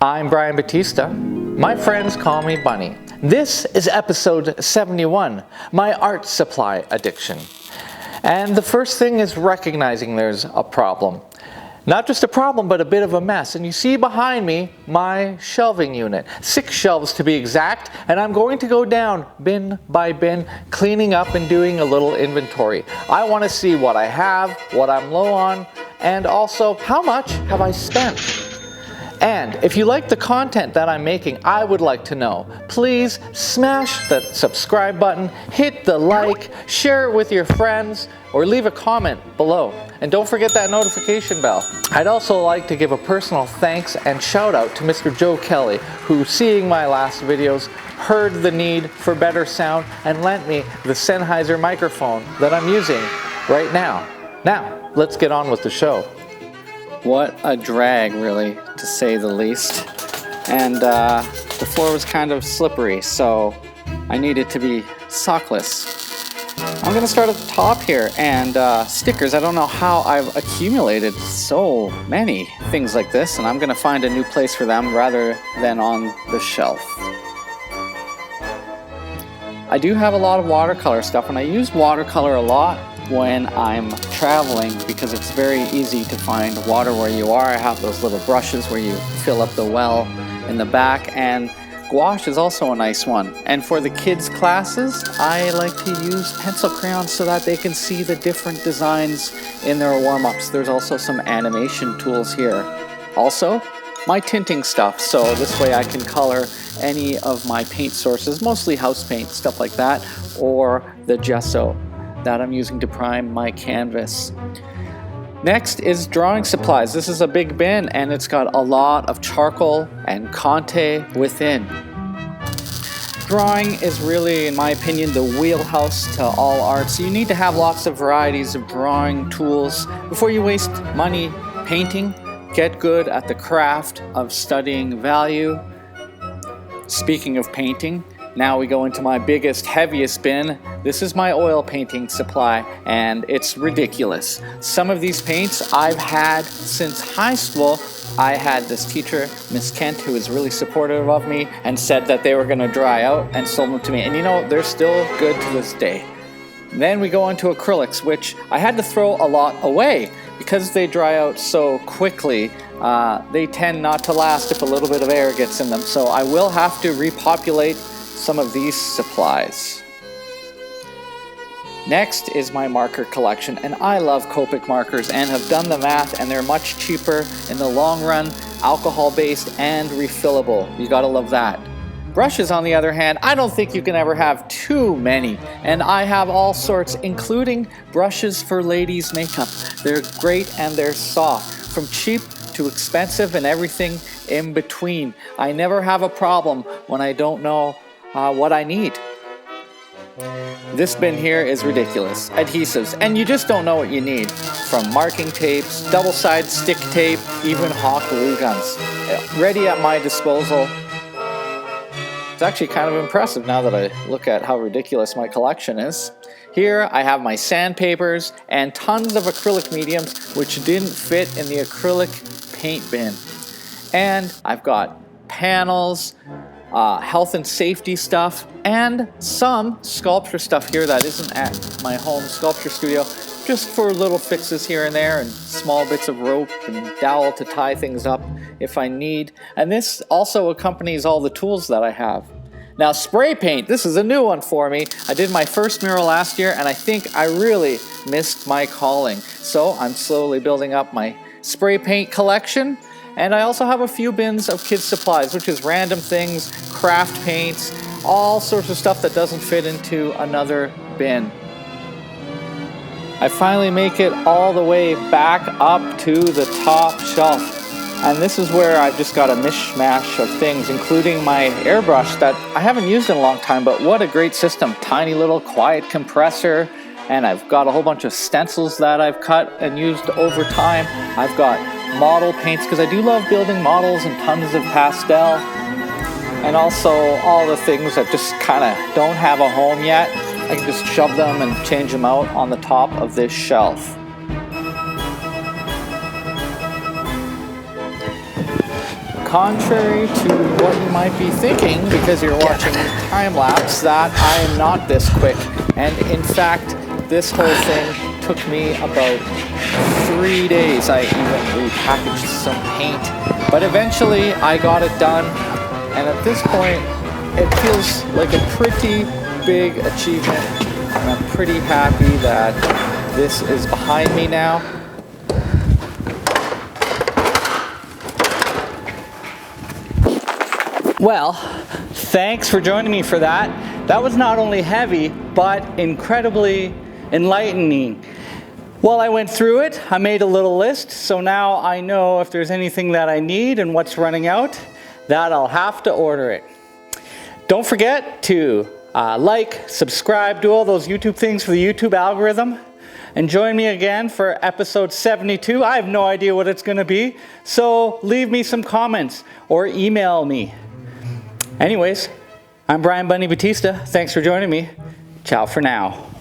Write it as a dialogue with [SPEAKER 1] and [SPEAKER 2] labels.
[SPEAKER 1] I'm Brian Batista. My friends call me Bunny. This is episode 71, my art supply addiction. And the first thing is recognizing there's a problem. Not just a problem, but a bit of a mess. And you see behind me my shelving unit. 6 shelves to be exact, and I'm going to go down bin by bin, cleaning up and doing a little inventory. I want to see what I have, what I'm low on, and also how much have I spent. And if you like the content that I'm making, I would like to know. Please smash the subscribe button, hit the like, share it with your friends, or leave a comment below. And don't forget that notification bell. I'd also like to give a personal thanks and shout out to Mr. Joe Kelly, who, seeing my last videos, heard the need for better sound and lent me the Sennheiser microphone that I'm using right now. Now, let's get on with the show.
[SPEAKER 2] What a drag, really, to say the least. And the floor was kind of slippery, so I needed to be sockless. I'm gonna start at the top here, and stickers. I don't know how I've accumulated so many things like this, and I'm gonna find a new place for them rather than on the shelf. I do have a lot of watercolor stuff, and I use watercolor a lot when I'm traveling because it's very easy to find water where you are. I have those little brushes where you fill up the well in the back, and gouache is also a nice one. And for the kids' classes, I like to use pencil crayons so that they can see the different designs in their warm-ups. There's also some animation tools here. Also, my tinting stuff, so this way I can color any of my paint sources, mostly house paint, stuff like that, or the gesso that I'm using to prime my canvas. Next is drawing supplies. This is a big bin, and it's got a lot of charcoal and Conte within. Drawing is really, in my opinion, the wheelhouse to all arts. You need to have lots of varieties of drawing tools before you waste money painting. Get good at the craft of studying value. Speaking of painting, now we go into my biggest, heaviest bin. This is my oil painting supply, and it's ridiculous. Some of these paints I've had since high school. I had this teacher, Miss Kent, who was really supportive of me and said that they were going to dry out, and sold them to me. And you know, they're still good to this day. Then we go into acrylics, which I had to throw a lot away because they dry out so quickly. They tend not to last if a little bit of air gets in them. So I will have to repopulate some of these supplies. Next is my marker collection, and I love Copic markers and have done the math, and they're much cheaper in the long run, alcohol-based and refillable. You gotta love that. Brushes, on the other hand, I don't think you can ever have too many, and I have all sorts, including brushes for ladies' makeup. They're great and they're soft, from cheap to expensive and everything in between. I never have a problem when I don't know what I need. This bin here is ridiculous. Adhesives, and you just don't know what you need. From marking tapes, double-sided stick tape, even hot glue guns. Ready at my disposal. It's actually kind of impressive now that I look at how ridiculous my collection is. Here I have my sandpapers and tons of acrylic mediums which didn't fit in the acrylic paint bin. And I've got panels, health and safety stuff, and some sculpture stuff here that isn't at my home sculpture studio, just for little fixes here and there, and small bits of rope and dowel to tie things up if I need. And this also accompanies all the tools that I have. Now, spray paint, this is a new one for me. I did my first mural last year, and I think I really missed my calling. So I'm slowly building up my spray paint collection. And I also have a few bins of kids' supplies, which is random things, craft paints, all sorts of stuff that doesn't fit into another bin. I finally make it all the way back up to the top shelf. And this is where I've just got a mishmash of things, including my airbrush that I haven't used in a long time, but what a great system. Tiny little quiet compressor, and I've got a whole bunch of stencils that I've cut and used over time. I've got model paints, because I do love building models, and tons of pastel, and also all the things that just kind of don't have a home yet. I can just shove them and change them out on the top of this shelf. Contrary to what you might be thinking, because you're watching time-lapse, that I am not this quick. And in fact, this whole thing took me about 3 days. I even repackaged some paint. But eventually, I got it done. And at this point, it feels like a pretty big achievement. And I'm pretty happy that this is behind me now.
[SPEAKER 3] Well, thanks for joining me for that. That was not only heavy, but incredibly enlightening. While I went through it, I made a little list, so now I know if there's anything that I need and what's running out, that I'll have to order it. Don't forget to like, subscribe, do all those YouTube things for the YouTube algorithm. And join me again for episode 72. I have no idea what it's going to be, so leave me some comments or email me. Anyways, I'm Brian Bunny Batista. Thanks for joining me. Ciao for now.